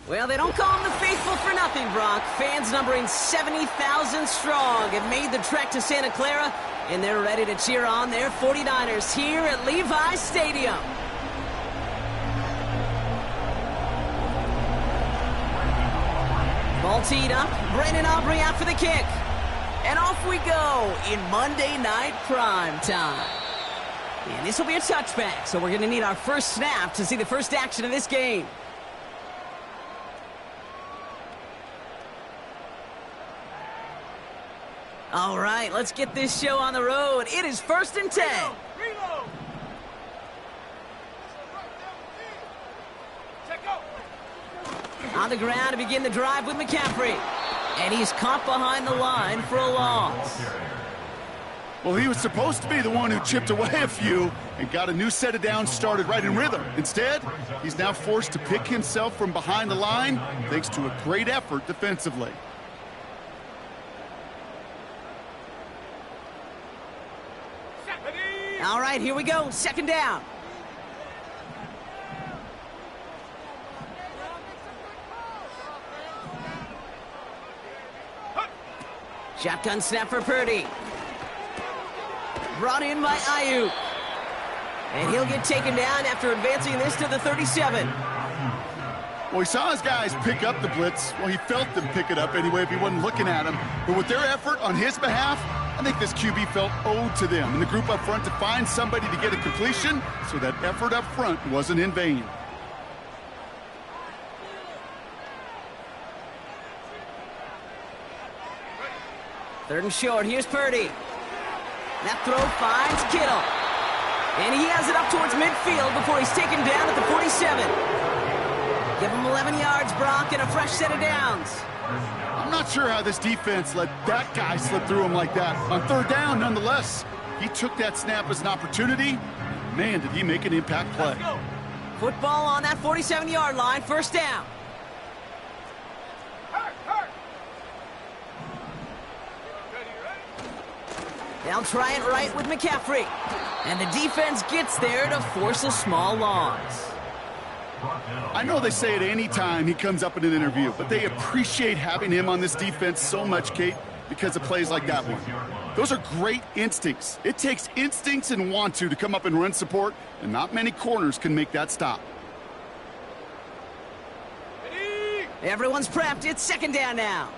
Well, they don't call them the faithful for nothing, Brock. Fans numbering 70,000 strong have made the trek to Santa Clara, and they're ready to cheer on their 49ers here at Levi Stadium. Ball teed up, Brandon Aubrey out for the kick. And off we go in Monday Night Prime Time. And this will be a touchback, so we're going to need our first snap to see the first action of this game. All right, let's get this show on the road. It is 1st and 10. On the ground to begin the drive with McCaffrey. And he's caught behind the line for a loss. Well, he was supposed to be the one who chipped away a few and got a new set of downs started right in rhythm. Instead, he's now forced to pick himself from behind the line thanks to a great effort defensively. All right, here we go. 2nd down. Shotgun snap for Purdy. Brought in by Ayuk. And he'll get taken down after advancing this to the 37. Well, he saw his guys pick up the blitz. Well, he felt them pick it up anyway if he wasn't looking at him. But with their effort on his behalf, I think this QB felt owed to them and the group up front to find somebody to get a completion, so that effort up front wasn't in vain. Third and short. Here's Purdy. That throw finds Kittle. And he has it up towards midfield before he's taken down at the 47. Give him 11 yards, Brock, and a fresh set of downs. I'm not sure how this defense let that guy slip through him like that. On 3rd down, nonetheless, he took that snap as an opportunity. Man, did he make an impact play. Football on that 47-yard line. 1st down. They'll try it right with McCaffrey. And the defense gets there to force a small loss. I know they say it any time he comes up in an interview, but they appreciate having him on this defense so much, Kate, because of plays like that one. Those are great instincts. It takes instincts and want to come up and run support, and not many corners can make that stop. Everyone's prepped. It's 2nd down now.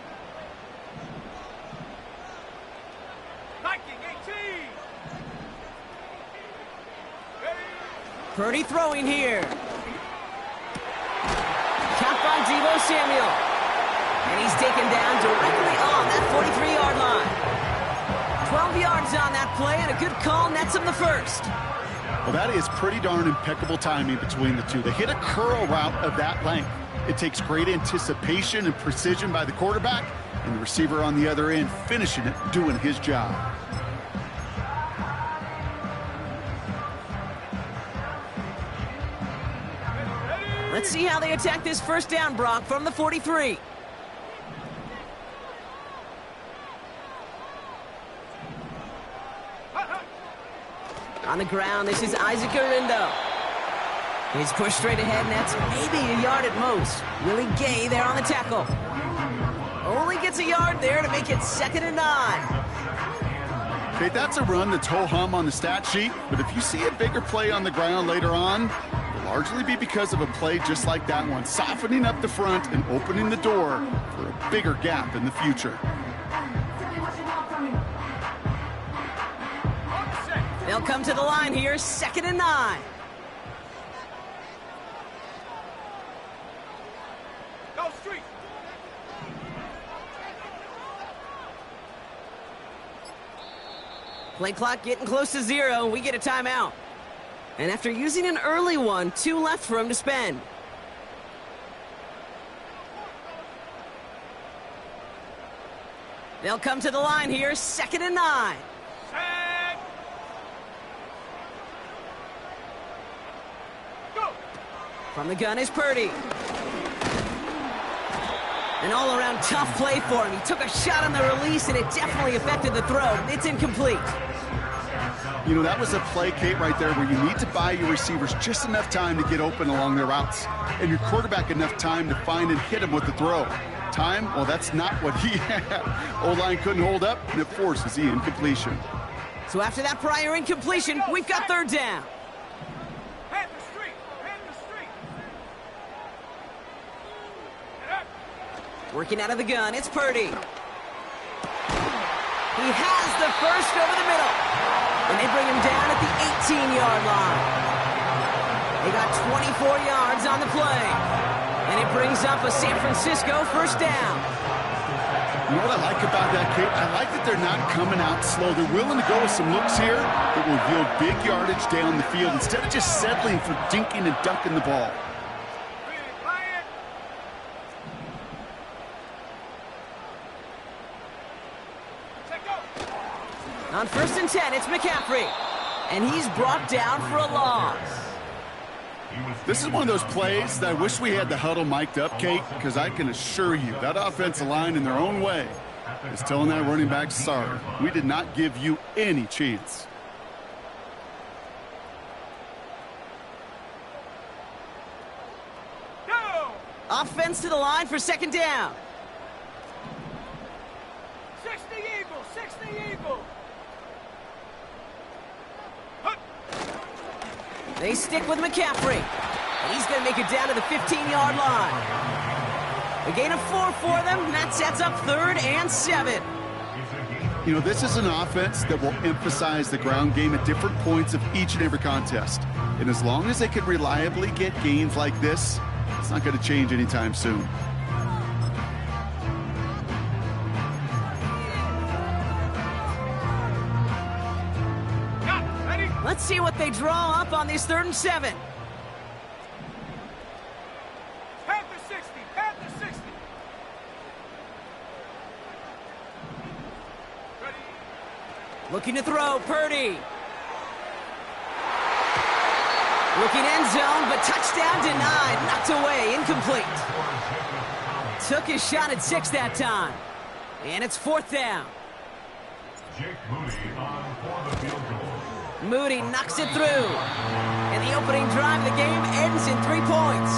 Purdy throwing here. Caught by Deebo Samuel. And he's taken down directly on that 43-yard line. 12 yards on that play, and a good call nets him the first. Well, that is pretty darn impeccable timing between the two. They hit a curl route of that length. It takes great anticipation and precision by the quarterback, and the receiver on the other end finishing it, doing his job. Let's see how they attack this 1st down, Brock, from the 43. On the ground, this is Isaac Arindo. He's pushed straight ahead, and that's maybe a yard at most. Willie Gay there on the tackle. Only gets a yard there to make it 2nd and 9. Okay, that's a run that's ho-hum on the stat sheet, but if you see a bigger play on the ground later on, it'll largely be because of a play just like that one, softening up the front and opening the door for a bigger gap in the future. They'll come to the line here, 2nd and 9. Go street. Play clock getting close to 0. We get a timeout. And after using an early one, 2 left for him to spend. They'll come to the line here, 2nd and 9. Go. From the gun is Purdy. An all-around tough play for him. He took a shot on the release, and it definitely affected the throw. It's incomplete. You know, that was a play, Kate, right there where you need to buy your receivers just enough time to get open along their routes, and your quarterback enough time to find and hit him with the throw. Time? Well, that's not what he had. O-line couldn't hold up, and it forces the incompletion. So after that prior incompletion, we've got 3rd down. Working out of the gun, it's Purdy. He has the first over the middle. And they bring him down at the 18-yard line. They got 24 yards on the play. And it brings up a San Francisco 1st down. You know what I like about that, Kate? I like that they're not coming out slow. They're willing to go with some looks here that will yield big yardage down the field instead of just settling for dinking and dunking the ball. On 1st and 10, it's McCaffrey. And he's brought down for a loss. This is one of those plays that I wish we had the huddle mic'd up, Kate, because I can assure you that offensive line in their own way is telling that running back, sorry, we did not give you any chance. Go! Offense to the line for 2nd down. 60 Eagles, 60 Eagles. They stick with McCaffrey. And he's going to make it down to the 15-yard line. A gain of 4 for them, and that sets up 3rd and 7. You know, this is an offense that will emphasize the ground game at different points of each and every contest. And as long as they can reliably get gains like this, it's not going to change anytime soon. Let's see what they draw up on this 3rd and 7. Panther 60, Panther 60. Ready? Looking to throw, Purdy. Looking end zone, but touchdown denied. Knocked away, incomplete. Took his shot at 6 that time. And it's 4th down. Jake Moody on for the field goal. Moody knocks it through. And the opening drive of the game ends in 3 points.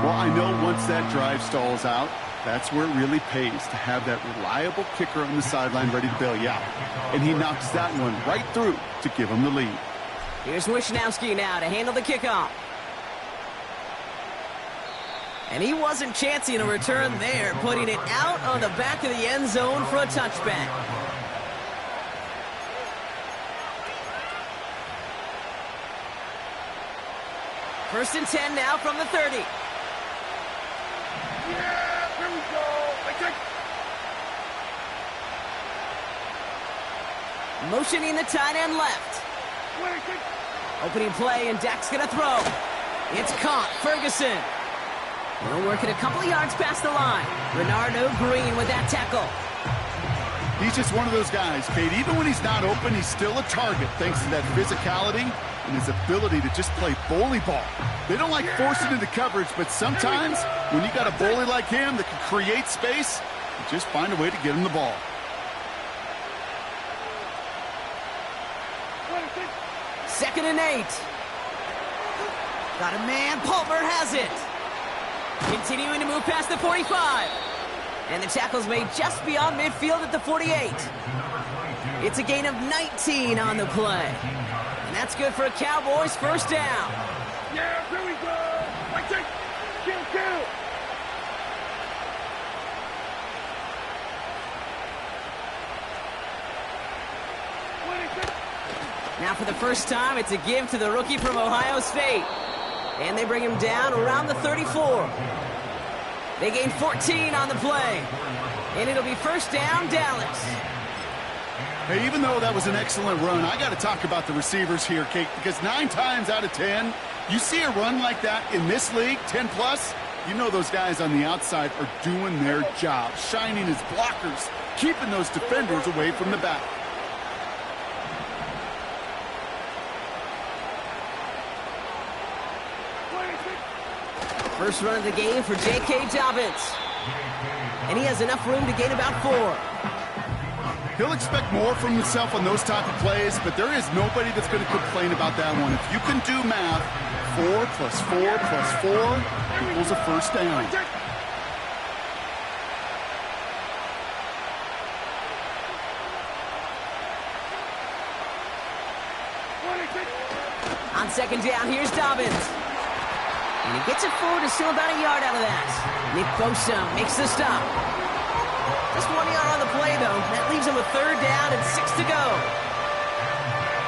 Well, I know once that drive stalls out, that's where it really pays to have that reliable kicker on the sideline ready to bail you out. And he knocks that one right through to give him the lead. Here's Wisnowski now to handle the kickoff. And he wasn't chancing a return there, putting it out on the back of the end zone for a touchback. First and 10 now from the 30. Yeah, here we go. Motioning the tight end left. Opening play, and Dak's going to throw. It's caught. Ferguson. He'll work it a couple of yards past the line. Renardo Green with that tackle. He's just one of those guys, Kate. Even when he's not open, he's still a target thanks to that physicality and his ability to just play bully ball. They don't like forcing into coverage, but sometimes when you got a bully like him that can create space, you just find a way to get him the ball. Second and 8. Got a man. Palmer has it. Continuing to move past the 45. And the tackle's made just beyond midfield at the 48. It's a gain of 19 on the play. And that's good for a Cowboys first down. Yeah, here we go. Kill. Now for the first time, it's a give to the rookie from Ohio State. And they bring him down around the 34. They gain 14 on the play. And it'll be first down, Dallas. Hey, even though that was an excellent run, I got to talk about the receivers here, Kate, because 9 times out of 10, you see a run like that in this league, 10+, You know those guys on the outside are doing their job, shining as blockers, keeping those defenders away from the back. First run of the game for J.K. Dobbins. And he has enough room to gain about 4. He'll expect more from himself on those type of plays, but there is nobody that's going to complain about that one. If you can do math, 4 plus 4 plus 4 equals a first down. On second down, here's Dobbins. And he gets it forward to still about a yard out of that. Nick Bosa makes the stop. Just 1 yard on the play, though. That leaves him a third down and 6 to go.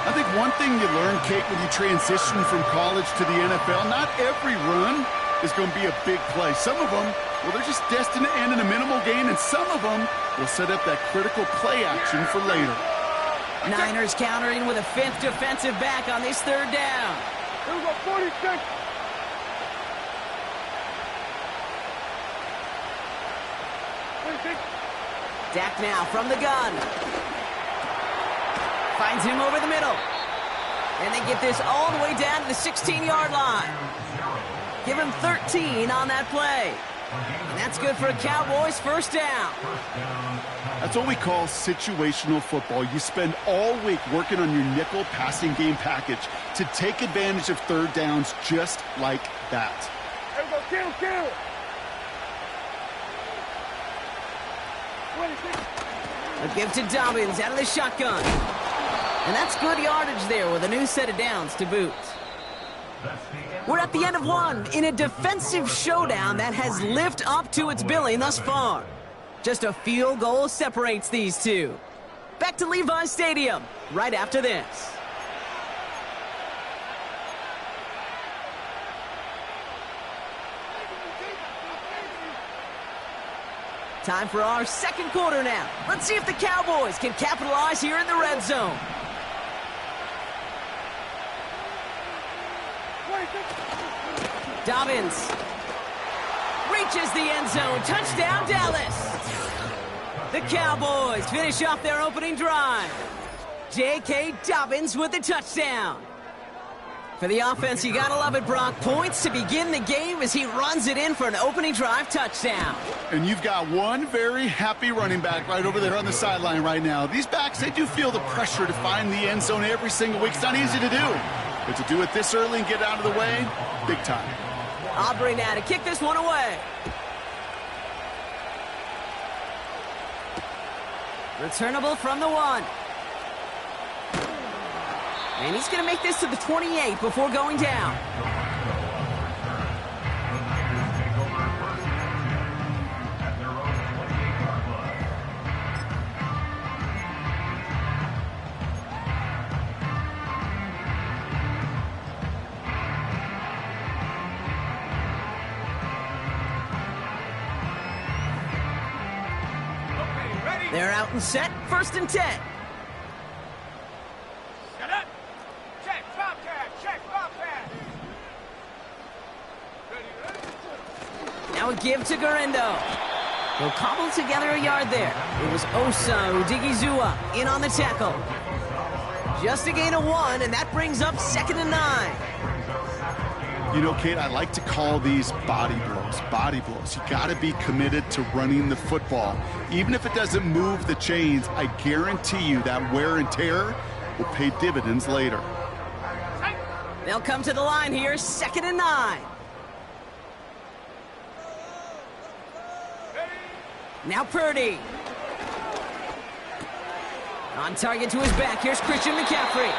I think one thing you learn, Kate, when you transition from college to the NFL, not every run is going to be a big play. Some of them, well, they're just destined to end in a minimal gain, and some of them will set up that critical play action for later. Niners countering with a 5th defensive back on this third down. Here we go, 46. Dak now from the gun. Finds him over the middle. And they get this all the way down to the 16-yard line. Give him 13 on that play. And that's good for a Cowboys first down. That's what we call situational football. You spend all week working on your nickel passing game package to take advantage of third downs just like that. Here we go, kill. A give to Dobbins out of the shotgun. And that's good yardage there with a new set of downs to boot. We're at the end of one in a defensive showdown that has lived up to its billing thus far. Just a field goal separates these two. Back to Levi's Stadium right after this. Time for our second quarter now. Let's see if the Cowboys can capitalize here in the red zone. Dobbins reaches the end zone. Touchdown, Dallas. The Cowboys finish off their opening drive. J.K. Dobbins with the touchdown. For the offense, you gotta love it, Brock. Points to begin the game as he runs it in for an opening drive touchdown. And you've got one very happy running back right over there on the sideline right now. These backs, they do feel the pressure to find the end zone every single week. It's not easy to do. But to do it this early and get out of the way, big time. Aubrey now to kick this one away. Returnable from the 1. And he's going to make this to the 28 before going down. They're out and set, 1st and 10. Now a give to Garendo. He'll cobble together a yard there. It was Osa Odigizua in on the tackle. Just a gain of 1, and that brings up 2nd and 9. You know, Kate, I like to call these body blows. Body blows. You got to be committed to running the football. Even if it doesn't move the chains, I guarantee you that wear and tear will pay dividends later. They'll come to the line here, 2nd and 9. Now Purdy. On target to his back, here's Christian McCaffrey.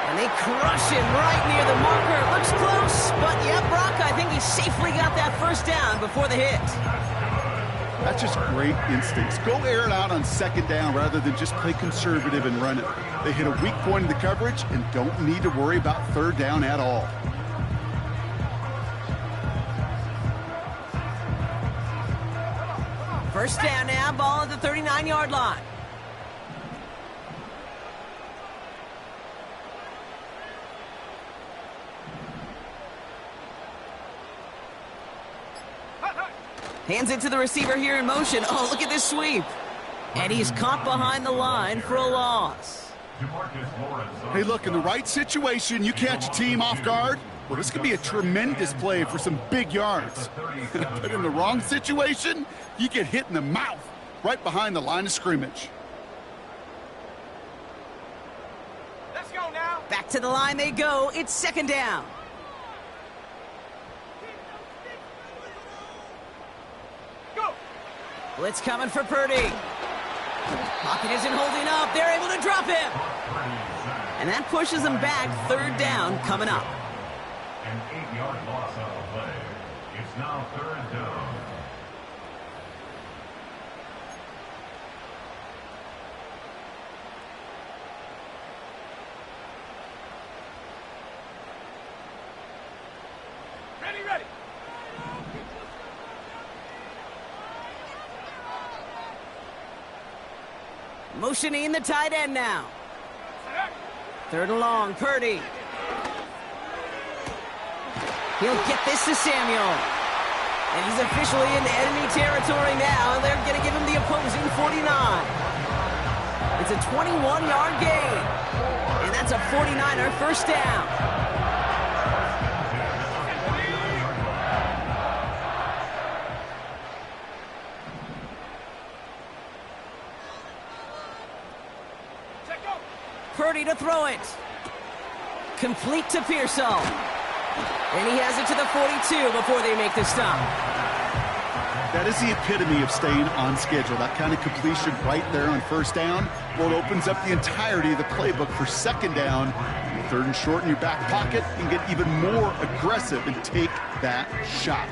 And they crush him right near the marker. Looks close, but yeah, Brock, I think he safely got that first down before the hit. That's just great instincts. Go air it out on 2nd down rather than just play conservative and run it. They hit a weak point in the coverage and don't need to worry about 3rd down at all. First down now, ball at the 39-yard line. Hands it to the receiver here in motion. Oh, look at this sweep. And he's caught behind the line for a loss. Hey, look, in the right situation, you catch a team off guard. Well, this could be a tremendous play for some big yards. But in the wrong situation, you get hit in the mouth right behind the line of scrimmage. Let's go now. Back to the line they go. It's second down. Go. Blitz coming for Purdy. Pocket isn't holding up. They're able to drop him. And that pushes them back. Third down coming up. An 8-yard loss on the play. It's now third down. Ready. Motioning the tight end now. Third and long, Purdy. He'll get this to Samuel. And he's officially in enemy territory now. They're going to give him the opposing 49. It's a 21-yard gain. And that's a 49er first down. Purdy to throw it. Complete to Pearsall. And he has it to the 42 before they make the stop. That is the epitome of staying on schedule. That kind of completion right there on first down. Well, it opens up the entirety of the playbook for second down. Third and short in your back pocket. You can get even more aggressive and take that shot.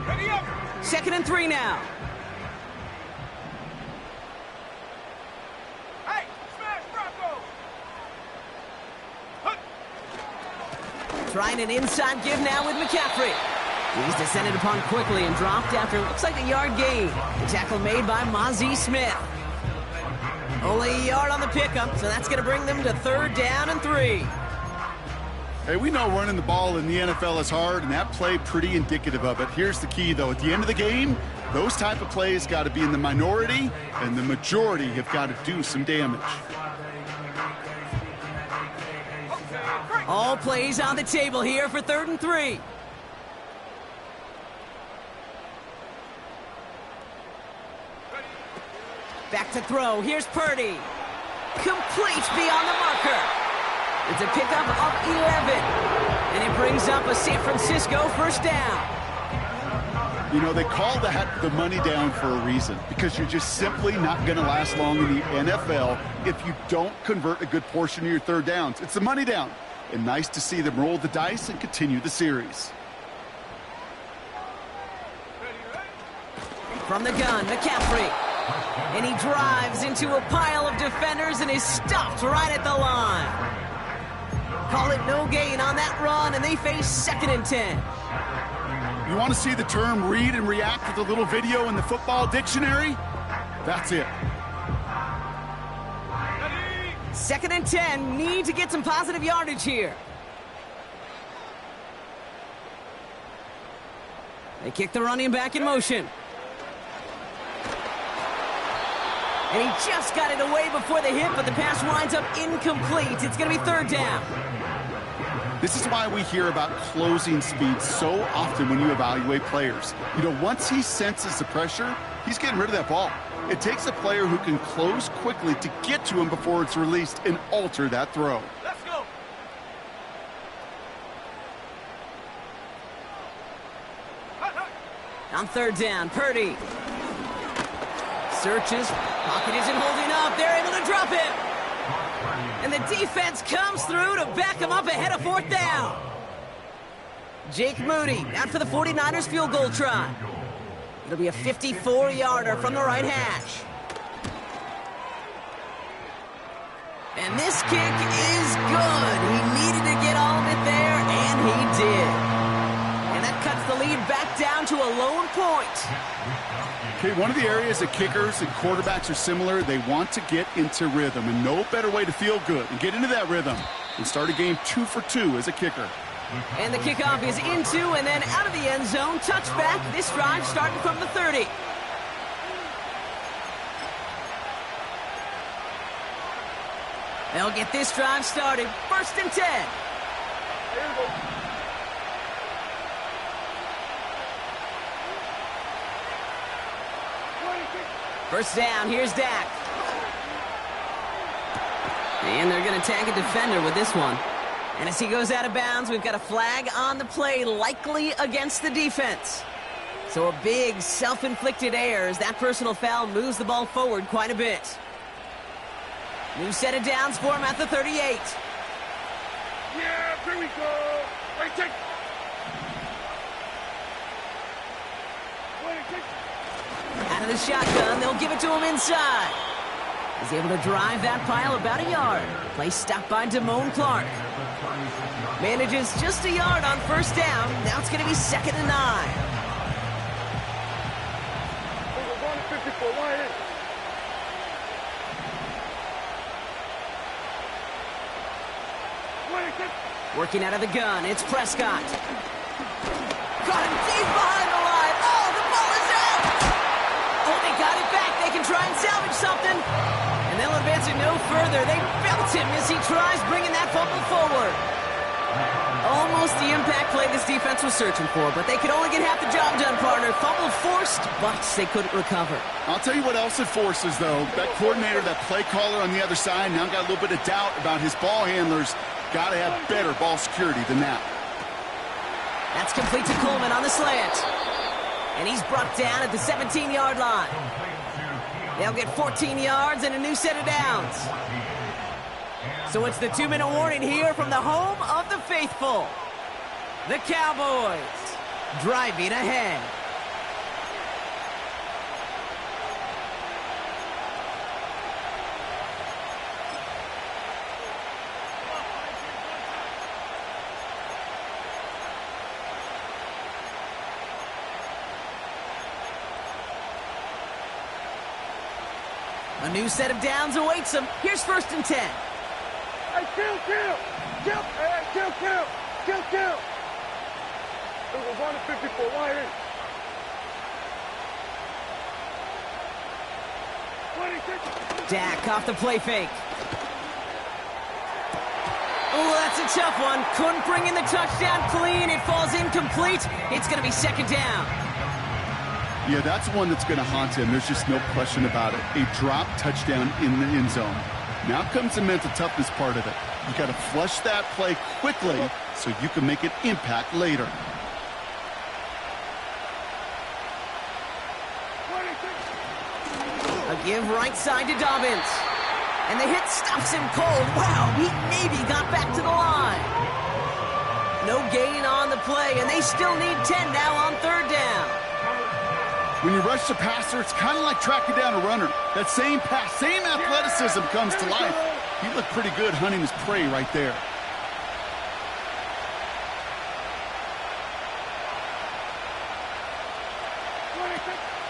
Ready up. Second and 3 now. Hey, smash Bronco. Trying an inside give now with McCaffrey. He's descended upon quickly and dropped after looks like a yard gain. The tackle made by Mozzie Smith. Only a yard on the pickup, so that's going to bring them to third down and 3. Hey, we know running the ball in the NFL is hard, and that play pretty indicative of it. Here's the key, though. At the end of the game, those type of plays got to be in the minority, and the majority have got to do some damage. All plays on the table here for third and 3. Back to throw. Here's Purdy. Complete beyond the marker. It's a pickup of 11. And it brings up a San Francisco first down. You know, they call that the money down for a reason, because you're just simply not going to last long in the NFL if you don't convert a good portion of your third downs. It's the money down. And nice to see them roll the dice and continue the series. From the gun, McCaffrey. And he drives into a pile of defenders and is stopped right at the line. Call it no gain on that run, and they face second and 10. You want to see the term read and react with a little video in the football dictionary? That's it. Second and 10, need to get some positive yardage here. They kick the running back in motion. And he just got it away before the hit, but the pass winds up incomplete. It's going to be third down. This is why we hear about closing speed so often when you evaluate players. You know, once he senses the pressure, he's getting rid of that ball. It takes a player who can close quickly to get to him before it's released and alter that throw. Let's go. On third down, Purdy. Searches. Pocket isn't holding up. They're able to drop him. And the defense comes through to back him up ahead of fourth down. Jake Moody out for the 49ers field goal try. It'll be a 54-yarder from the right hash. And this kick is good. He needed to get all of it there, and he did. And that cuts the lead back down to a lone point. Okay, one of the areas that kickers and quarterbacks are similar, they want to get into rhythm, and no better way to feel good and get into that rhythm and start a game 2 for 2 as a kicker. And the kickoff is into and then out of the end zone. Touchback. This drive starting from the 30. They'll get this drive started. 1st and 10. Here we go. First down, here's Dak. And they're going to tag a defender with this one. And as he goes out of bounds, we've got a flag on the play, likely against the defense. So a big self-inflicted error as that personal foul moves the ball forward quite a bit. New set of downs for him at the 38. Yeah, here we go. Wait, take. Wait, take. Out of the shotgun, they'll give it to him inside. He's able to drive that pile about a yard. Play stopped by Damone Clark. Manages just a yard on 1st down. Now it's going to be 2nd and 9. We're going to 54. Why is? Working out of the gun, it's Prescott. Got him deep behind the line. Oh, the ball is out! Oh, they got it back. They can try and salvage something. And they'll advance it no further. They belt him as he tries bringing that fumble forward. Almost the impact play this defense was searching for, but they could only get half the job done, partner. Fumble forced, but they couldn't recover. I'll tell you what else it forces, though. That coordinator, that play caller on the other side, now got a little bit of doubt about his ball handlers. Got to have better ball security than that. That's complete to Coleman on the slant. And he's brought down at the 17-yard line. They'll get 14 yards and a new set of downs. So it's the 2-minute warning here from the home of the faithful. The Cowboys driving ahead. A new set of downs awaits them. Here's 1st and 10. Hey, kill! Hey, kill! We're going to 54. Why is? 26. Dak off the play fake. Oh, that's a tough one. Couldn't bring in the touchdown clean. It falls incomplete. It's going to be 2nd down. Yeah, that's one that's going to haunt him. There's just no question about it. A drop touchdown in the end zone. Now comes the mental toughness part of it. You got to flush that play quickly so you can make an impact later. A give right side to Dobbins. And the hit stops him cold. Wow, he maybe got back to the line. No gain on the play, and they still need 10 now on 3rd down. When you rush the passer, it's kind of like tracking down a runner. That same pass, same athleticism comes to life. He looked pretty good hunting his prey right there.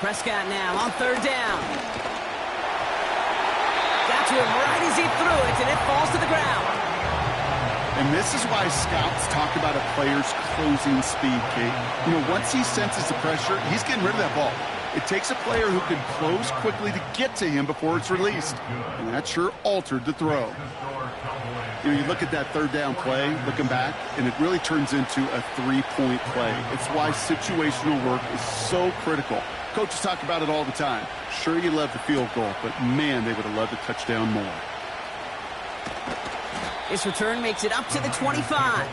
Prescott now on 3rd down. Got to him right as he threw it, and it falls to the ground. And this is why scouts talk about a player's closing speed, Kate. You know, once he senses the pressure, he's getting rid of that ball. It takes a player who can close quickly to get to him before it's released. And that sure altered the throw. You know, you look at that 3rd down play, looking back, and it really turns into a 3-point play. It's why situational work is so critical. Coaches talk about it all the time. Sure, you love the field goal, but man, they would have loved a touchdown more. This return makes it up to the 25.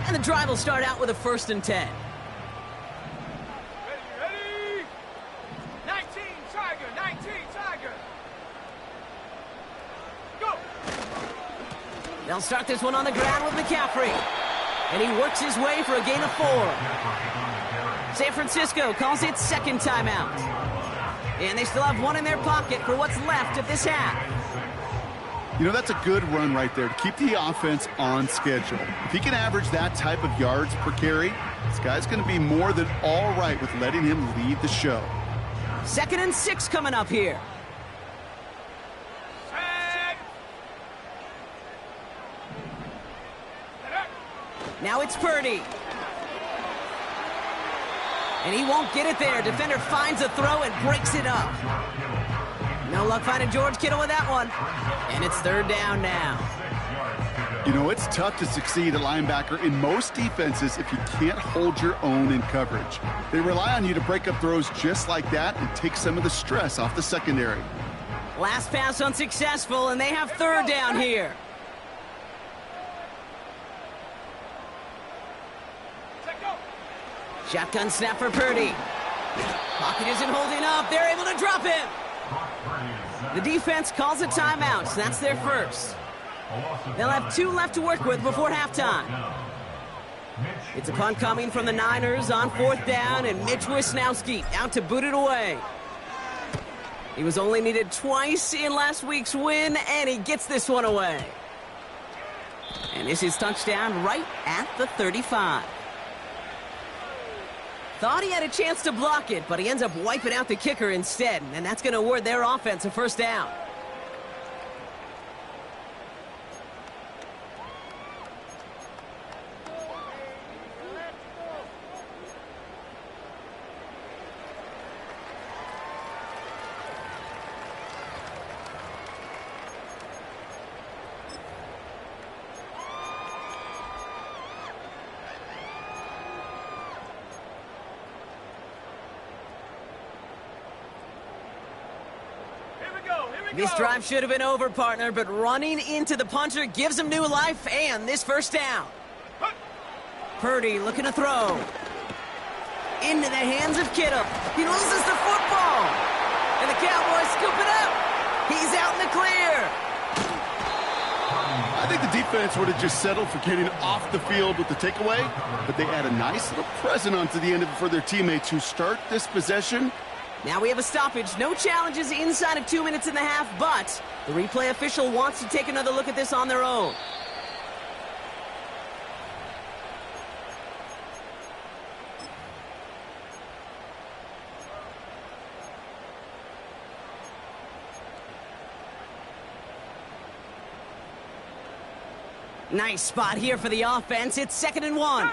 And the drive will start out with a 1st and 10. Ready? 19, Tiger! 19, Tiger! Go! They'll start this one on the ground with McCaffrey. And he works his way for a gain of 4. San Francisco calls it 2nd timeout. And they still have one in their pocket for what's left of this half. You know, that's a good run right there to keep the offense on schedule. If he can average that type of yards per carry, this guy's going to be more than all right with letting him lead the show. 2nd and 6 coming up here. Now it's Purdy. And he won't get it there. Defender finds a throw and breaks it up. No luck finding George Kittle with that one. And it's 3rd down now. You know, it's tough to succeed at linebacker in most defenses if you can't hold your own in coverage. They rely on you to break up throws just like that and take some of the stress off the secondary. Last pass unsuccessful, and they have 3rd down here. Shotgun snap for Purdy. Pocket isn't holding up. They're able to drop him. The defense calls a timeout, so that's their first. They'll have 2 left to work with before halftime. It's a punt coming from the Niners on 4th down, and Mitch Wisnowski out to boot it away. He was only needed twice in last week's win, and he gets this one away. And this is touchdown right at the 35. Thought he had a chance to block it, but he ends up wiping out the kicker instead, and that's going to award their offense a 1st down. This drive should have been over, partner, but running into the punter gives him new life and this 1st down. Purdy looking to throw. Into the hands of Kittle. He loses the football. And the Cowboys scoop it up. He's out in the clear. I think the defense would have just settled for getting off the field with the takeaway, but they add a nice little present onto the end of it for their teammates who start this possession. Now we have a stoppage. No challenges inside of 2 minutes and a half, but the replay official wants to take another look at this on their own. Nice spot here for the offense. It's 2nd and 1.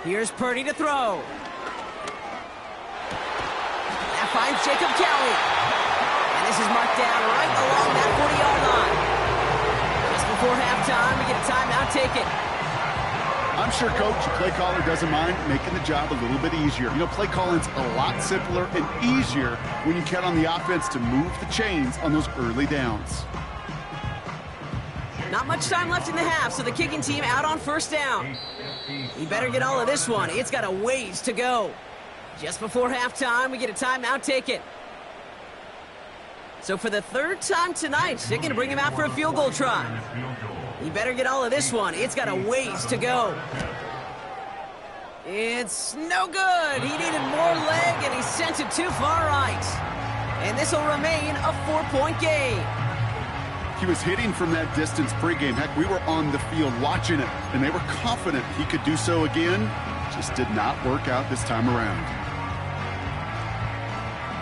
Here's Purdy to throw. That finds Jacob Kelly. And this is marked down right along that 40-yard line. Just before halftime, we get a timeout. Take it. I'm sure Coach, the play caller, doesn't mind making the job a little bit easier. You know, play calling's a lot simpler and easier when you count on the offense to move the chains on those early downs. Not much time left in the half, so the kicking team out on 1st down. You better get all of this one. It's got a ways to go. Just before halftime, we get a timeout. Take it. So for the 3rd time tonight, they're going to bring him out for a field goal try. You better get all of this one. It's got a ways to go. It's no good. He needed more leg, and he sent it too far right. And this will remain a 4-point game. He was hitting from that distance pregame. Heck, we were on the field watching it, and they were confident he could do so again. Just did not work out this time around.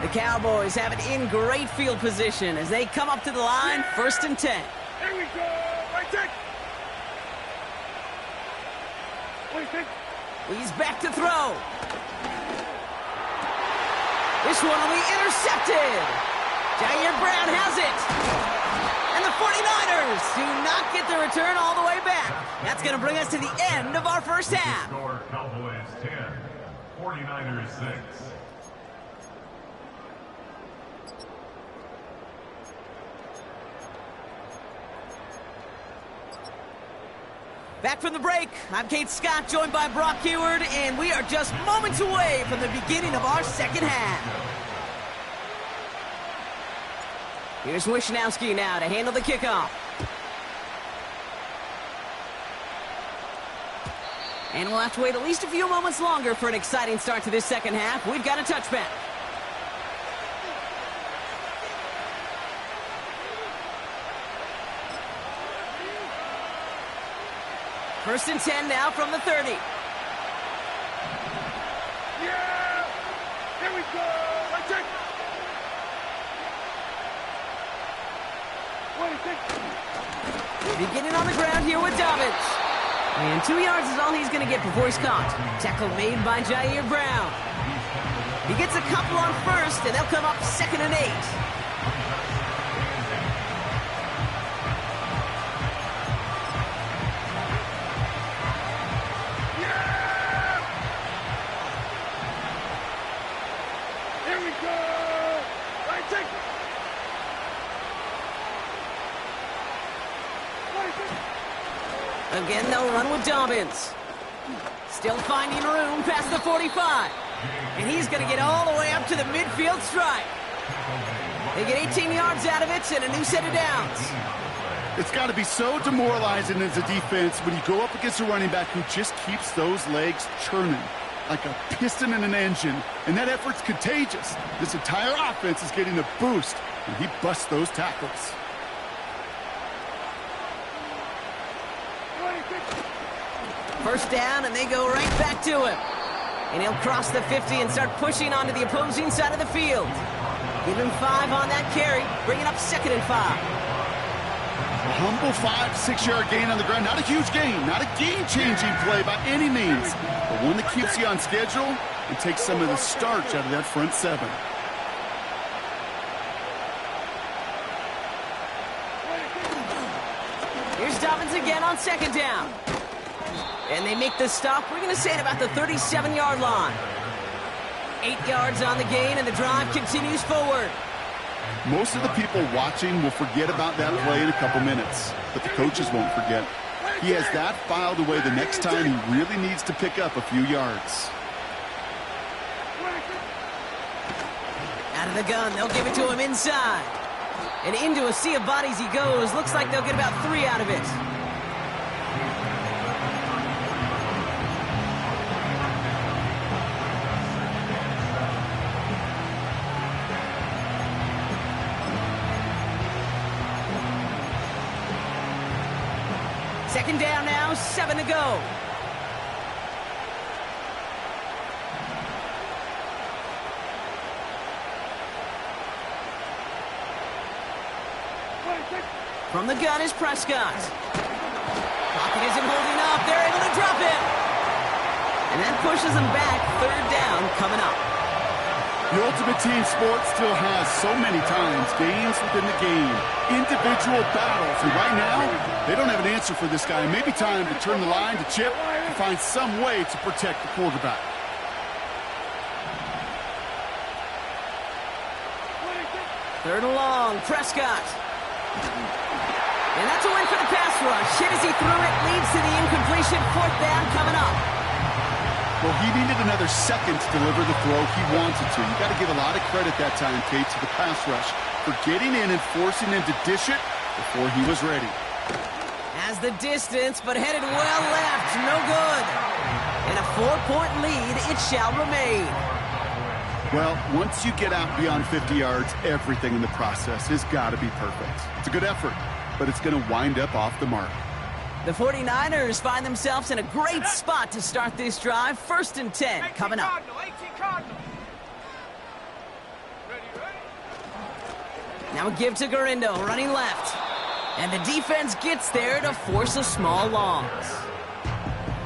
The Cowboys have it in great field position as they come up to the line, 1st and 10. Here we go. Right there. What do you think? He's back to throw. This one will be intercepted. Jair Brown has it. And the 49ers do not get the return all the way back. That's going to bring us to the end of our 1st half. Score Cowboys 10, 49ers 6. Back from the break, I'm Kate Scott, joined by Brock Heward, and we are just moments away from the beginning of our 2nd half. Here's Wisnowski now to handle the kickoff. And we'll have to wait at least a few moments longer for an exciting start to this 2nd half. We've got a touchback. First and 10 now from the 30. Yeah! Here we go! I take. What do you think? Beginning on the ground here with Dobbins. And 2 yards is all he's going to get before he's caught. Tackle made by Jair Brown. He gets a couple on first, and they'll come up 2nd and 8. Yeah! Here we go! I take. What do you think? Again, they'll run with Dobbins. Still finding room past the 45. And he's going to get all the way up to the midfield stripe. They get 18 yards out of it and a new set of downs. It's got to be so demoralizing as a defense when you go up against a running back who just keeps those legs churning like a piston in an engine. And that effort's contagious. This entire offense is getting a boost, and he busts those tackles. What do you think? First down, and they go right back to him. And he'll cross the 50 and start pushing onto the opposing side of the field. Give him 5 on that carry, bringing up 2nd and 5. A humble 5-6 yard gain on the ground. Not a huge gain, not a game-changing play by any means, but one that keeps you on schedule and takes some of the starch out of that front 7. Here's Dobbins again on 2nd down. And they make the stop, we're going to say, at about the 37-yard line. 8 yards on the gain, and the drive continues forward. Most of the people watching will forget about that play in a couple minutes, but the coaches won't forget. He has that filed away the next time he really needs to pick up a few yards. Out of the gun, they'll give it to him inside. And into a sea of bodies he goes. Looks like they'll get about 3 out of it. Second down now, 7 to go. From the gun is Prescott. Pocket isn't holding up. They're able to drop him. And that pushes them back. 3rd down coming up. The ultimate team sport still has so many times games within the game, individual battles, and right now, they don't have an answer for this guy. It may be time to turn the line to Chip and find some way to protect the quarterback. Third and long, Prescott. And that's a win for the pass rush. Hit as he threw it, leads to the incompletion. 4th down coming up. Well, he needed another second to deliver the throw he wanted to. You got to give a lot of credit that time, Kate, to the pass rush for getting in and forcing him to dish it before he was ready. Has the distance, but headed well left. No good. And a 4-point lead, it shall remain. Well, once you get out beyond 50 yards, everything in the process has got to be perfect. It's a good effort, but it's going to wind up off the mark. The 49ers find themselves in a great spot to start this drive. 1st and 10 coming up. 18 Cardinal. Now a give to Garindo, running left. And the defense gets there to force a small loss.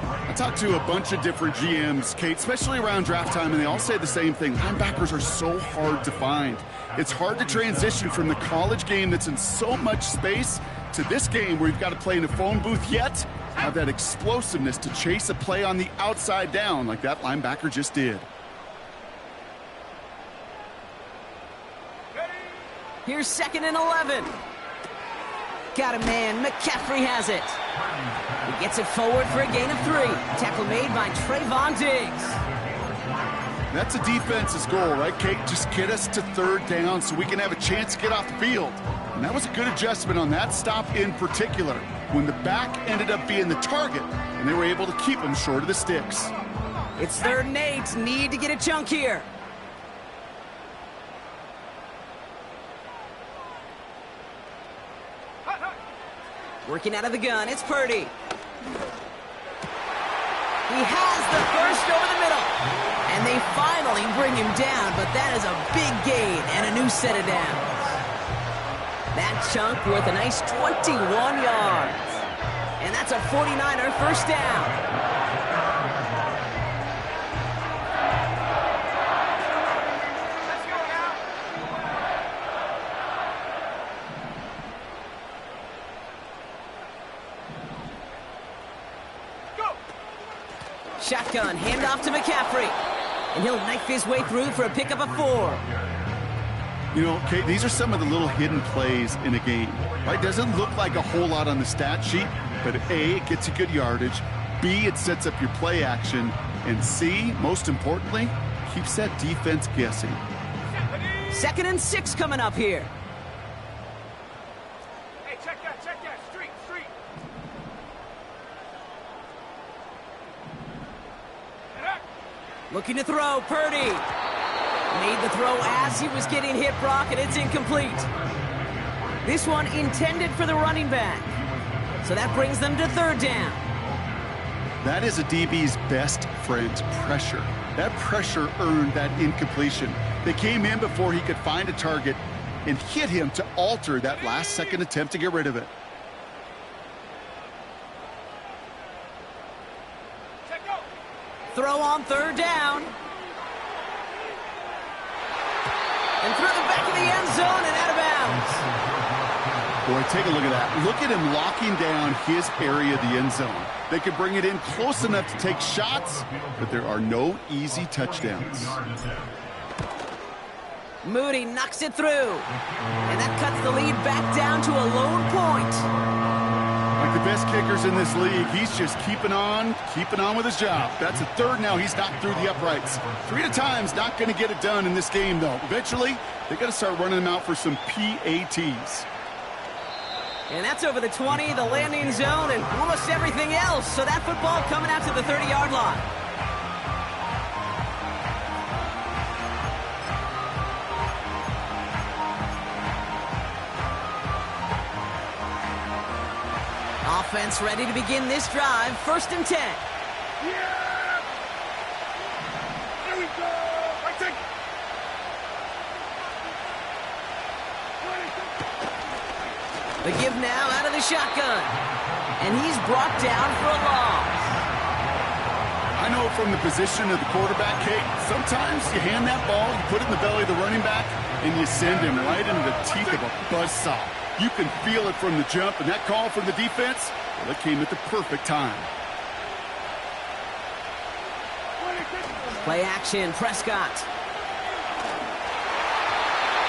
I talked to a bunch of different GMs, Kate, especially around draft time, and they all say the same thing. Linebackers are so hard to find. It's hard to transition from the college game that's in so much space to this game where you've got to play in a phone booth, yet have that explosiveness to chase a play on the outside down like that linebacker just did. Here's 2nd and 11. Got a man. McCaffrey has it. He gets it forward for a gain of 3. Tackle made by Trayvon Diggs. That's a defense's goal, right, Kate? Just get us to 3rd down so we can have a chance to get off the field. And that was a good adjustment on that stop in particular, when the back ended up being the target, and they were able to keep him short of the sticks. It's 3rd and 8. Need to get a chunk here. Working out of the gun, it's Purdy. has the first over the middle. And they finally bring him down, but that is a big gain and a new set of downs. That chunk worth a nice 21 yards. And that's a 49er first down. Shotgun, handoff to McCaffrey. And he'll knife his way through for a pickup of 4. You know, Kate, these are some of the little hidden plays in a game. Right? Doesn't look like a whole lot on the stat sheet, but A, it gets you good yardage. B, it sets up your play action. And C, most importantly, keeps that defense guessing. 2nd and 6 coming up here. Hey, check that, street. Looking to throw, Purdy. Made the throw as he was getting hit, Brock, and it's incomplete. This one intended for the running back. So that brings them to 3rd down. That is a DB's best friend, pressure. That pressure earned that incompletion. They came in before he could find a target and hit him to alter that last-second attempt to get rid of it. Throw on 3rd down. And through the back of the end zone and out of bounds. Boy, take a look at that. Look at him locking down his area of the end zone. They could bring it in close enough to take shots, but there are no easy touchdowns. Moody knocks it through. And that cuts the lead back down to a lone point. Like the best kickers in this league, he's just keeping on with his job. That's a 3rd now. He's knocked through the uprights. 3 at a time's not going to get it done in this game, though. Eventually, they got to start running him out for some PATs. And that's over the 20, the landing zone, and almost everything else. So that football coming out to the 30-yard line. Offense ready to begin this drive. 1st and 10. Yeah! Here we go! I take... The give now out of the shotgun. And he's brought down for a loss. I know from the position of the quarterback, Kate, sometimes you hand that ball, you put it in the belly of the running back, and you send him right into the teeth of a buzzsaw. You can feel it from the jump, and that call from the defense, well, it came at the perfect time. Play action, Prescott.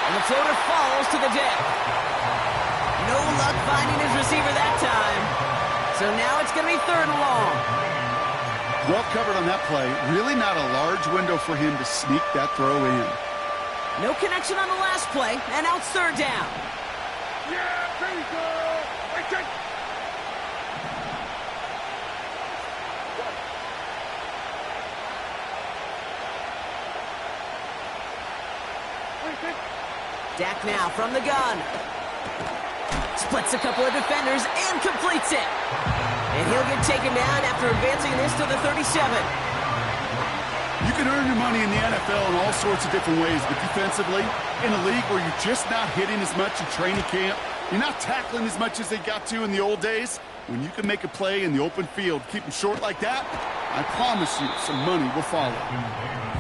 And the floater falls to the deck. No luck finding his receiver that time. So now it's going to be 3rd and long. Well covered on that play. Really not a large window for him to sneak that throw in. No connection on the last play, and now it's 3rd down. Yeah, there we go! I take... Dak now from the gun. Splits a couple of defenders and completes it. And he'll get taken down after advancing this to the 37. You can earn your money in the NFL in all sorts of different ways, but defensively, in a league where you're just not hitting as much in training camp, you're not tackling as much as they got to in the old days, when you can make a play in the open field, keep them short like that, I promise you some money will follow.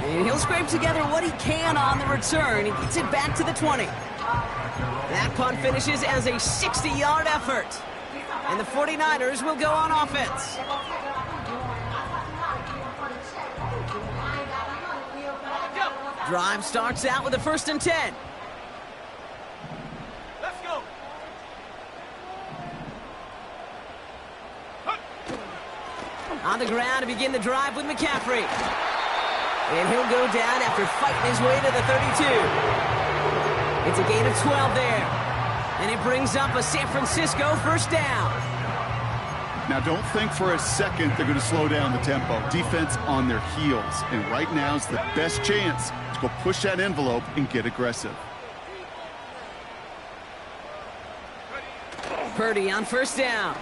And he'll scrape together what he can on the return and gets it back to the 20. That punt finishes as a 60-yard effort. And the 49ers will go on offense. Drive starts out with a 1st and 10. Let's go! On the ground to begin the drive with McCaffrey. And he'll go down after fighting his way to the 32. It's a gain of 12 there. And it brings up a San Francisco 1st down. Now, don't think for a second they're going to slow down the tempo. Defense on their heels. And right now is the best chance to go push that envelope and get aggressive. Purdy on 1st down.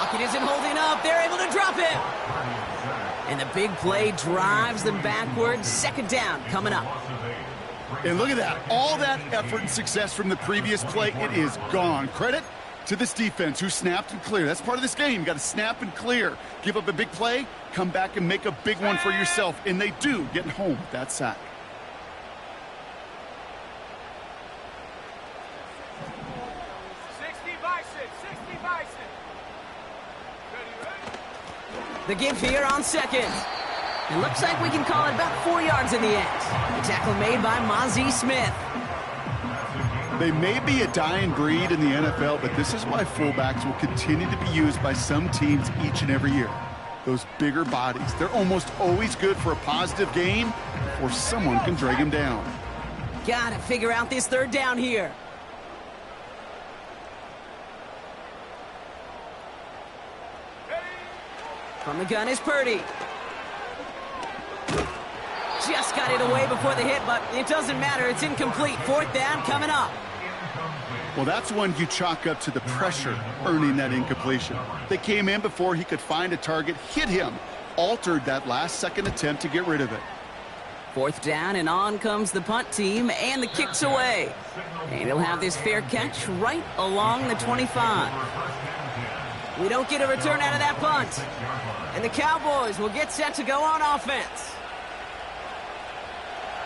Pocket isn't holding up. They're able to drop it. And the big play drives them backwards. Second down coming up. And look at that. All that effort and success from the previous play, it is gone. Credit to this defense who snapped and cleared. That's part of this game. You got to snap and clear. Give up a big play, come back and make a big one for yourself. And they do, getting home with that sack. The give here on second. It looks like we can call it about 4 yards in the end. The tackle made by Mozzie Smith. They may be a dying breed in the NFL, but this is why fullbacks will continue to be used by some teams each and every year. Those bigger bodies, they're almost always good for a positive game before someone can drag them down. Gotta figure out this third down here. From the gun is Purdy. Just got it away before the hit, but it doesn't matter. It's incomplete. Fourth down coming up. Well, that's one you chalk up to the pressure earning that incompletion. They came in before he could find a target, hit him, altered that last-second attempt to get rid of it. Fourth down, and on comes the punt team, and the kick's away. And he'll have this fair catch right along the 25. We don't get a return out of that punt. And the Cowboys will get set to go on offense.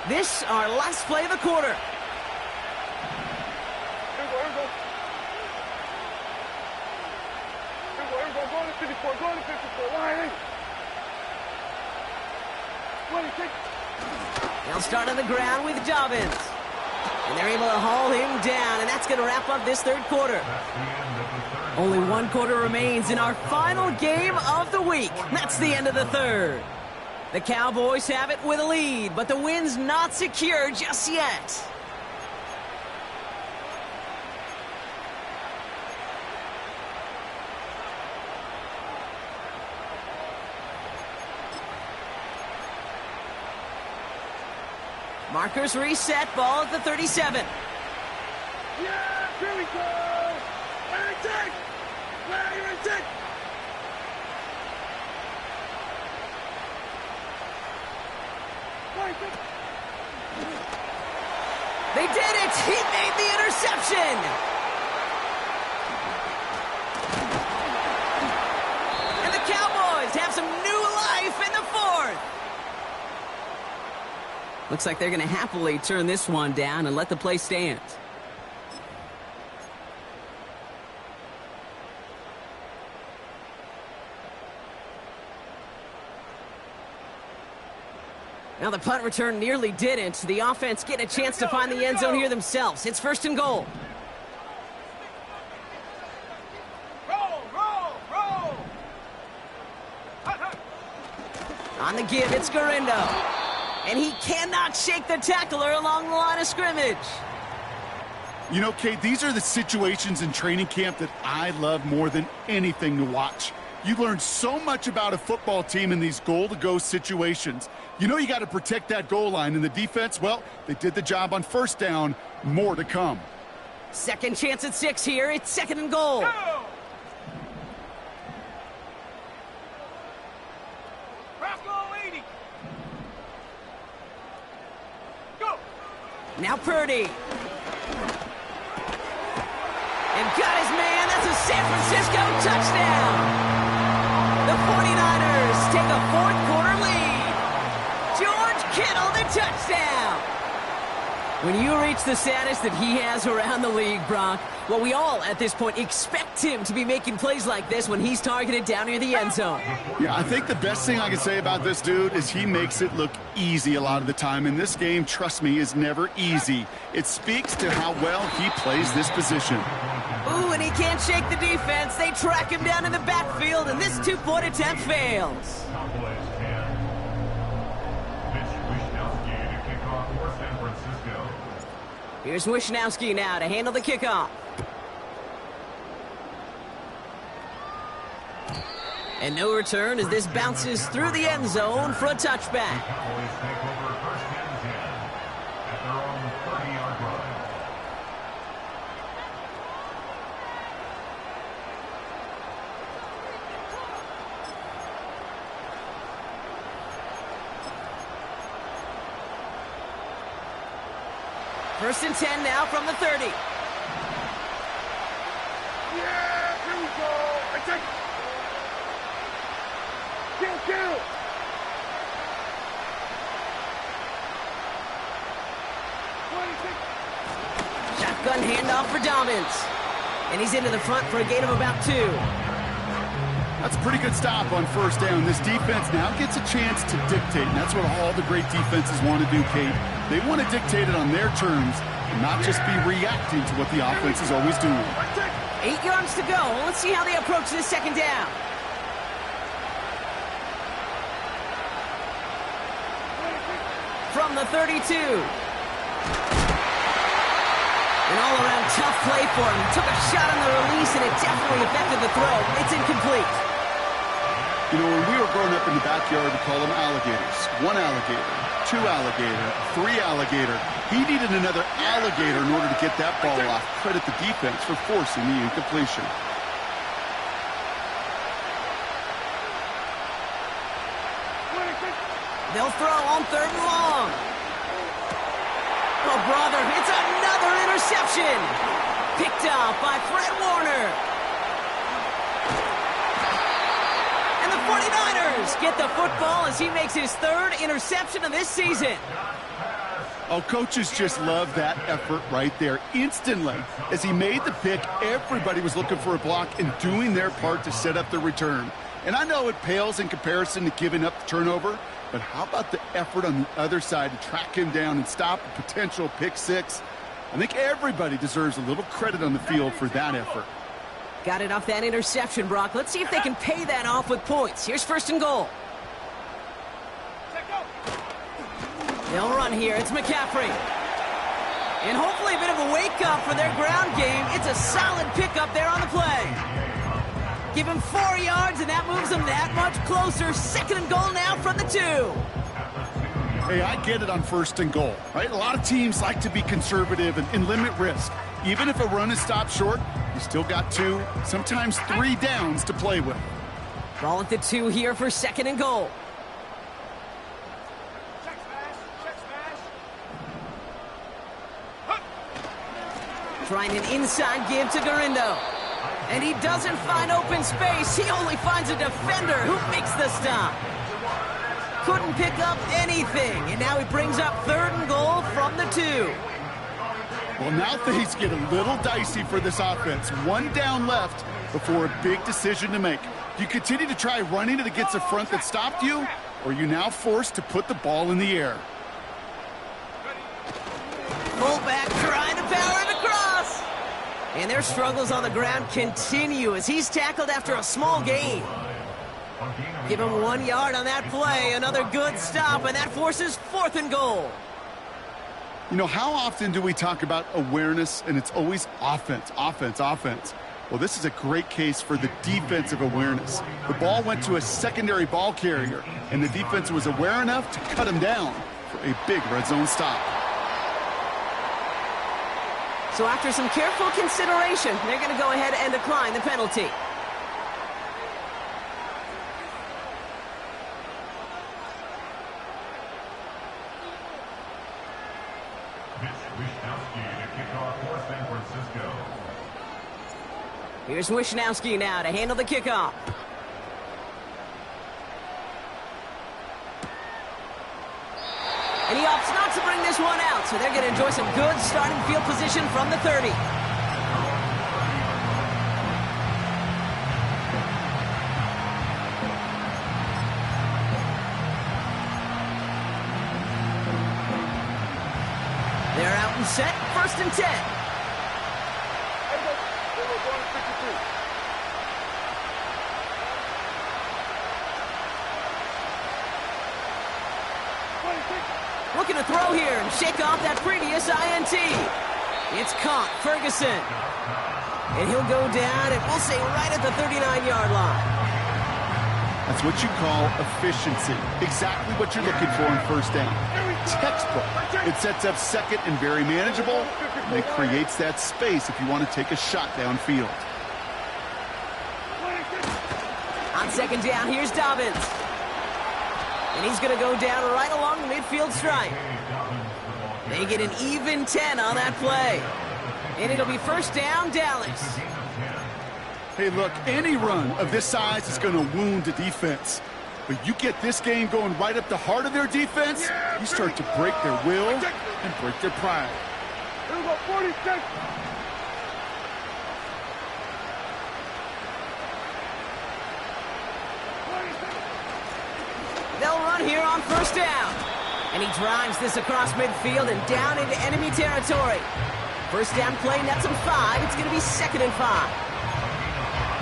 This, our last play of the quarter. They'll start on the ground with Dobbins. And they're able to haul him down, and that's going to wrap up this third quarter. Only one quarter remains in our final game of the week. That's the end of the third. The Cowboys have it with a lead, but the win's not secure just yet. Markers reset, ball at the 37. Yeah, here we go! Where is it? Where is it? They did it! He made the interception! And the Cowboys have some new life in the fourth! Looks like they're going to happily turn this one down and let the play stand. Now the punt return nearly didn't. The offense getting a chance to find the end zone here themselves. It's first and goal. Roll! On the give, it's Garindo. And he cannot shake the tackler along the line of scrimmage. You know, Kate, these are the situations in training camp that I love more than anything to watch. You learn so much about a football team in these goal-to-go situations. You know you got to protect that goal line, and the defense, well, they did the job on first down. More to come. Second chance at 6 here. It's second and goal. Go! Roscoe 80. Go! Now Purdy. And got his man. That's a San Francisco touchdown. The 49ers take a fourth-quarter lead. George Kittle, the touchdown. When you reach the status that he has around the league, Brock, well, we all, at this point, expect him to be making plays like this when he's targeted down near the end zone. Yeah, I think the best thing I can say about this dude is he makes it look easy a lot of the time. And this game, trust me, is never easy. It speaks to how well he plays this position. Ooh, and he can't shake the defense. They track him down in the backfield, and this two-point attempt fails. Cowboys 10. Mitch Wishnowsky to kick off for San Francisco. Here's Wishnowsky now to handle the kickoff. And no return as this bounces through the end zone for a touchback. Cowboys take over first and 10 at their own 30-yard line. First and 10 now from the 30. Yeah, here we go. I take it. Kill. Shotgun handoff for Dobbins. And he's into the front for a gain of about 2. That's a pretty good stop on first down. This defense now gets a chance to dictate, and that's what all the great defenses want to do, Kate. They want to dictate it on their terms and not just be reacting to what the offense is always doing. 8 yards to go. Let's see how they approach this second down. From the 32. An all-around tough play for him. He took a shot on the release, and it definitely affected the throw. It's incomplete. You know, when we were growing up in the backyard, we call them alligators. 1 alligator, 2 alligator, 3 alligator. He needed another alligator in order to get that ball off. Credit the defense for forcing the incompletion. They'll throw on 3rd and long. Oh, brother, it's another interception. Picked off by Fred Warner. And the 49ers get the football as he makes his 3rd interception of this season. Oh, coaches just love that effort right there. Instantly, as he made the pick, everybody was looking for a block and doing their part to set up the return. And I know it pales in comparison to giving up the turnover, but how about the effort on the other side to track him down and stop a potential pick 6? I think everybody deserves a little credit on the field for that effort. Got it off that interception, Brock. Let's see if they can pay that off with points. Here's 1st and goal. They'll run here. It's McCaffrey. And hopefully a bit of a wake-up for their ground game. It's a solid pickup there on the play. Give him 4 yards, and that moves them that much closer. 2nd and goal now from the 2. Hey, I get it on 1st and goal, right? A lot of teams like to be conservative and limit risk. Even if a run is stopped short, you still got 2, sometimes 3 downs to play with. Ball at the 2 here for 2nd and goal. Trying an inside give to Garindo. And he doesn't find open space. He only finds a defender who makes the stop. Couldn't pick up anything. And now he brings up 3rd and goal from the 2. Well, now things get a little dicey for this offense. 1 down left before a big decision to make. Do you continue to try running it against a front that stopped you? Or are you now forced to put the ball in the air? Fullback trying to power it across. And their struggles on the ground continue as he's tackled after a small gain. Give him 1 yard on that play. Another good stop, and that forces 4th and goal. You know, how often do we talk about awareness, and it's always offense, offense, offense? Well, this is a great case for the defensive awareness. The ball went to a secondary ball carrier, and the defense was aware enough to cut him down for a big red zone stop. So after some careful consideration, they're going to go ahead and decline the penalty. Here's Wishnowski now to handle the kickoff. And he opts not to bring this one out, so they're going to enjoy some good starting field position from the 30. They're out and set, 1st and 10. Looking to throw here and shake off that previous INT. It's caught, Ferguson. And he'll go down, and we'll say right at the 39-yard line. That's what you call efficiency. Exactly what you're looking for in 1st down. Textbook. It sets up 2nd and very manageable, and it creates that space if you want to take a shot downfield. On 2nd down, here's Dobbins. And he's going to go down right along the midfield stripe. They get an even 10 on that play. And it'll be first down, Dallas. Hey, look, any run of this size is going to wound the defense. But you get this game going right up the heart of their defense, you start to break their will and break their pride. Here we go, 46. They'll run here on first down. And he drives this across midfield and down into enemy territory. First down play, nets him 5. It's going to be 2nd and 5.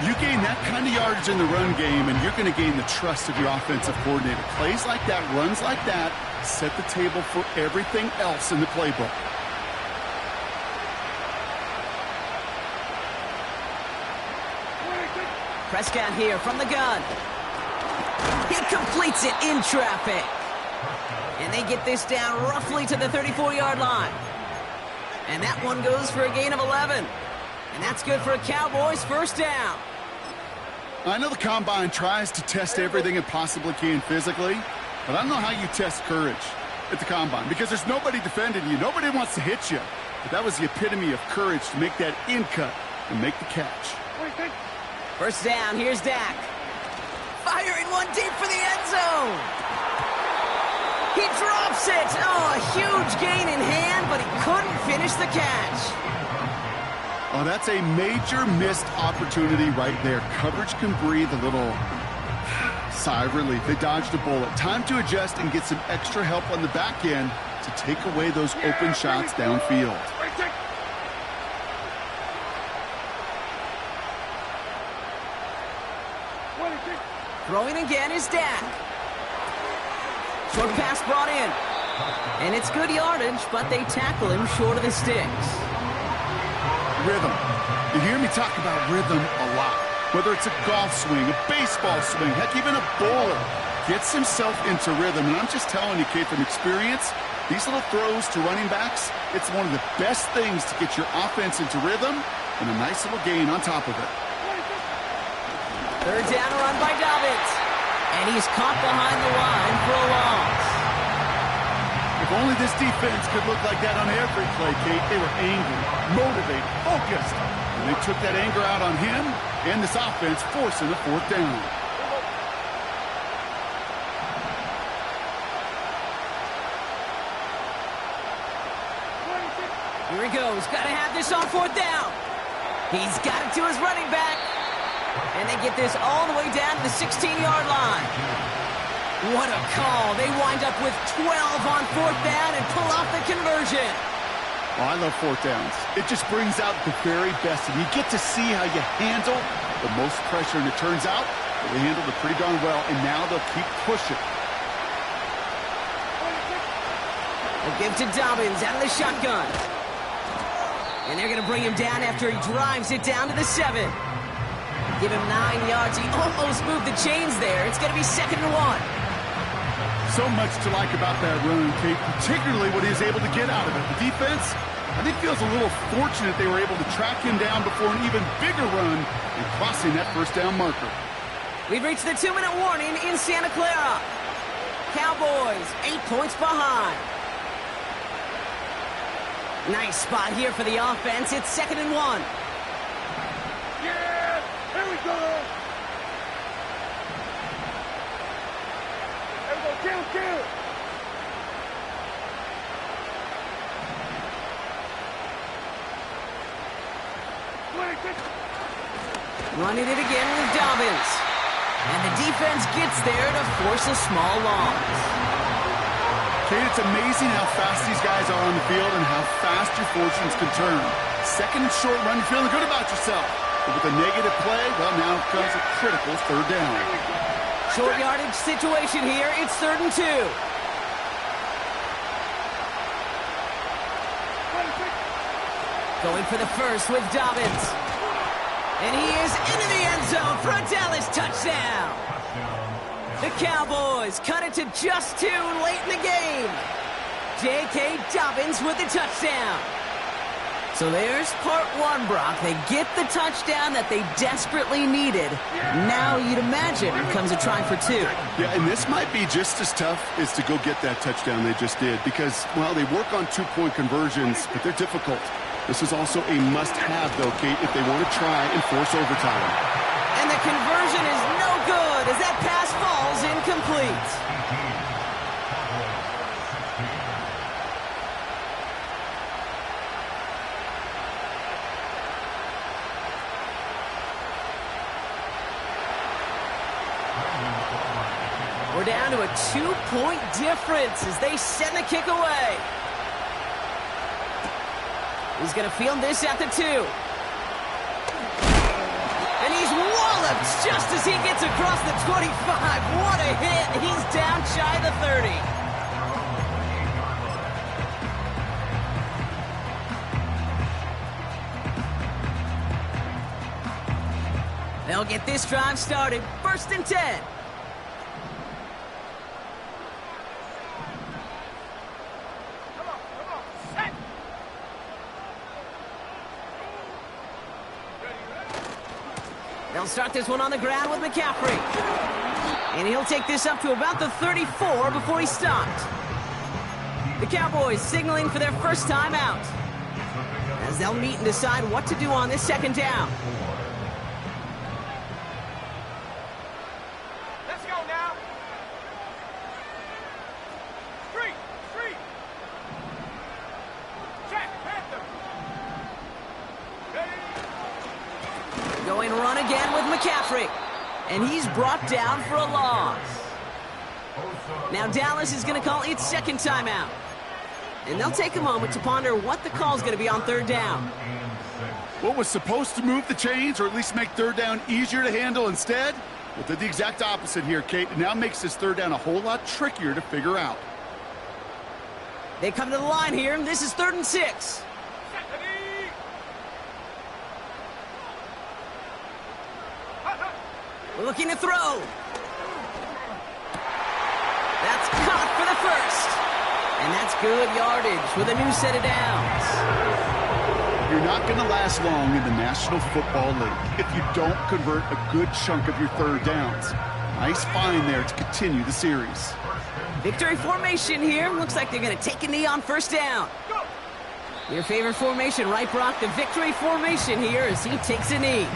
You gain that kind of yardage in the run game, and you're going to gain the trust of your offensive coordinator. Plays like that, runs like that, set the table for everything else in the playbook. Prescott here from the gun. He completes it in traffic. And they get this down roughly to the 34-yard line. And that one goes for a gain of 11. And that's good for a Cowboys first down. I know the Combine tries to test everything it possibly can physically, but I don't know how you test courage at the Combine because there's nobody defending you. Nobody wants to hit you. But that was the epitome of courage to make that in cut and make the catch. First down, here's Dak. Firing one deep for the end zone. He drops it. Oh, a huge gain in hand, but he couldn't finish the catch. Oh, that's a major missed opportunity right there. Coverage can breathe a little sigh of relief. They dodged a bullet. Time to adjust and get some extra help on the back end to take away those open shots downfield. Throwing again is Dak. Short pass brought in. And it's good yardage, but they tackle him short of the sticks. Rhythm. You hear me talk about rhythm a lot. Whether it's a golf swing, a baseball swing, heck, even a bowler gets himself into rhythm. And I'm just telling you, kid, from experience, these little throws to running backs, it's one of the best things to get your offense into rhythm and a nice little gain on top of it. Third down run by Dobbins. And he's caught behind the line for a loss. If only this defense could look like that on every play, Kate. They were angry, motivated, focused. And they took that anger out on him and this offense, forcing a fourth down. Here he goes. Got to have this on fourth down. He's got it to his running back. And they get this all the way down to the 16-yard line. What a call. They wind up with 12 on fourth down and pull off the conversion. Oh, I love fourth downs. It just brings out the very best. And you get to see how you handle the most pressure. And it turns out that they handled it pretty darn well. And now they'll keep pushing. They'll give to Dobbins out of the shotgun. And they're going to bring him down after he drives it down to the 7. Give him 9 yards. He almost moved the chains there. It's going to be 2nd and 1. So much to like about that run, Kate, particularly what he was able to get out of it. The defense, I think, feels a little fortunate they were able to track him down before an even bigger run and crossing that first down marker. We've reached the 2-minute warning in Santa Clara. Cowboys 8 points behind. Nice spot here for the offense. It's 2nd and 1. Yeah, here we go. Kill. Running it again with Dobbins. And the defense gets there to force a small loss. Kate, it's amazing how fast these guys are on the field and how fast your fortunes can turn. 2nd and short run, you're feeling good about yourself. But with a negative play, well, now comes a critical third down. Short yardage situation here. It's 3rd and 2. Going for the first with Dobbins. And he is into the end zone for a Dallas touchdown. The Cowboys cut it to just 2 late in the game. J.K. Dobbins with the touchdown. So there's part one, Brock. They get the touchdown that they desperately needed. Now you'd imagine it comes a try for two. Yeah, and this might be just as tough as to go get that touchdown they just did because, well, they work on two-point conversions, but they're difficult. This is also a must-have, though, Kate, if they want to try and force overtime. And the conversion is no good as that pass falls incomplete. We're down to a 2-point difference as they send the kick away. He's going to field this at the 2. And he's walloped just as he gets across the 25. What a hit. He's down shy of the 30. They'll get this drive started. 1st and 10. They'll start this one on the ground with McCaffrey. And he'll take this up to about the 34 before he stopped. The Cowboys signaling for their first time out, as they'll meet and decide what to do on this 2nd down. Let's go now. Street. Jack Panther. Going run again with McCaffrey. And he's brought down for a loss. Now Dallas is going to call its 2nd timeout. And they'll take a moment to ponder what the call is going to be on 3rd down. What was supposed to move the chains or at least make 3rd down easier to handle instead? Well, did the exact opposite here, Kate. It now makes this 3rd down a whole lot trickier to figure out. They come to the line here, and this is 3rd and 6. Looking to throw. That's caught for the 1st. And that's good yardage with a new set of downs. You're not going to last long in the National Football League if you don't convert a good chunk of your 3rd downs. Nice find there to continue the series. Victory formation here. Looks like they're going to take a knee on 1st down. Your favorite formation, right, Brock? The victory formation here as he takes a knee.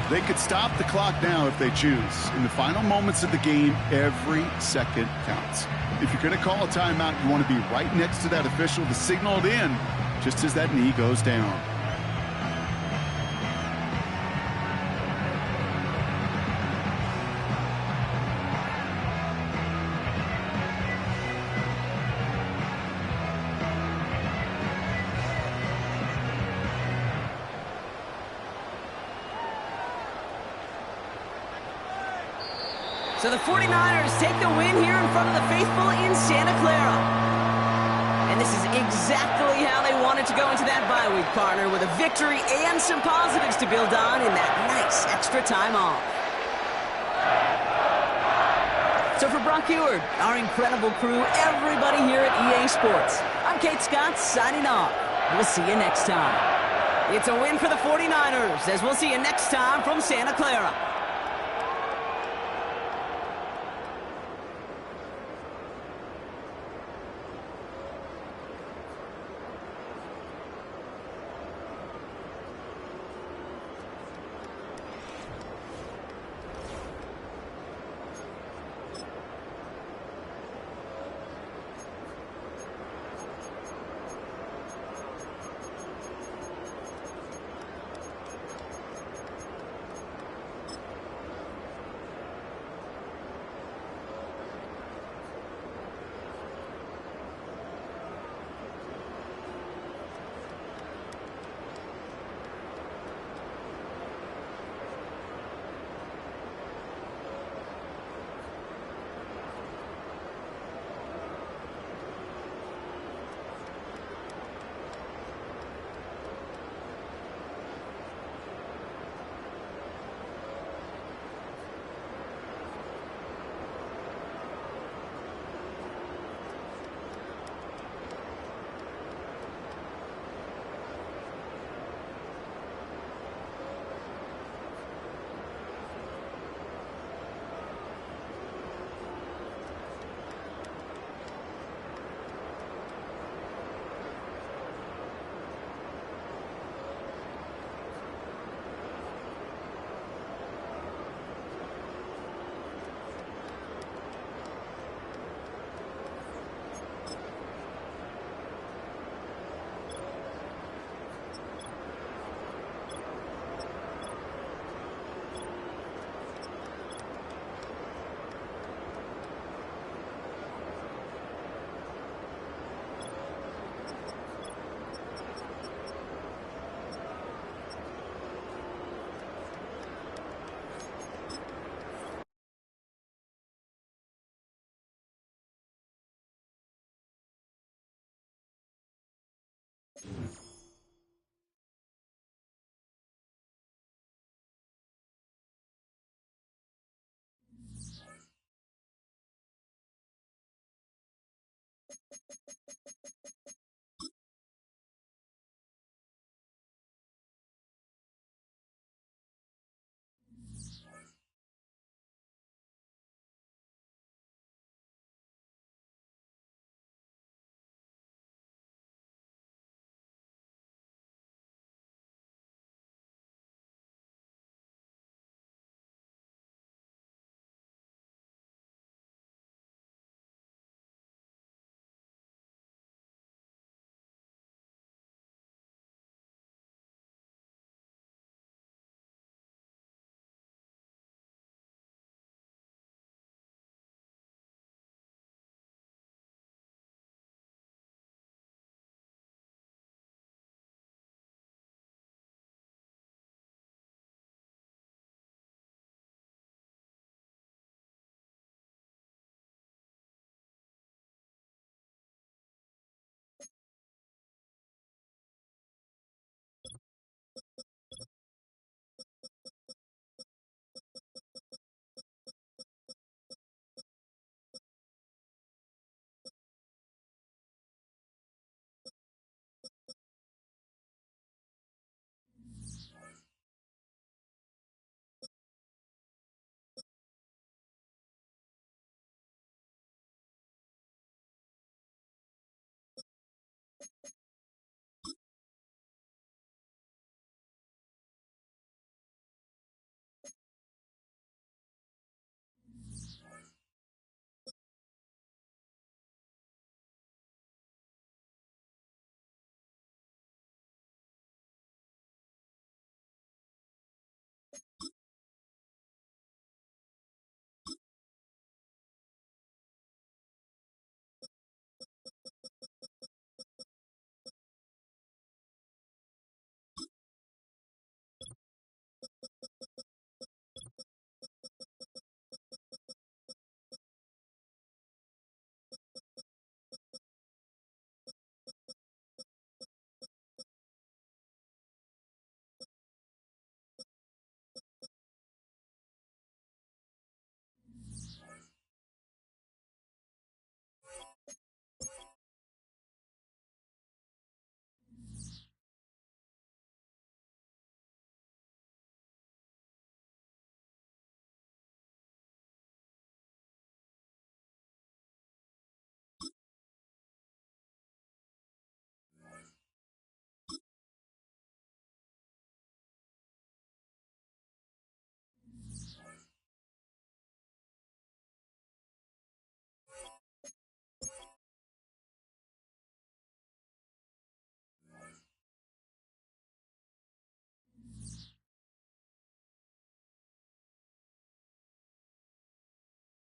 They could stop the clock now if they choose. In the final moments of the game, every second counts. If you're going to call a timeout, you want to be right next to that official to signal it in just as that knee goes down. So the 49ers take the win here in front of the faithful in Santa Clara. And this is exactly how they wanted to go into that bye week, partner, with a victory and some positives to build on in that nice extra time off. So for Brock Heward, our incredible crew, everybody here at EA Sports, I'm Kate Scott signing off. We'll see you next time. It's a win for the 49ers, as we'll see you next time from Santa Clara.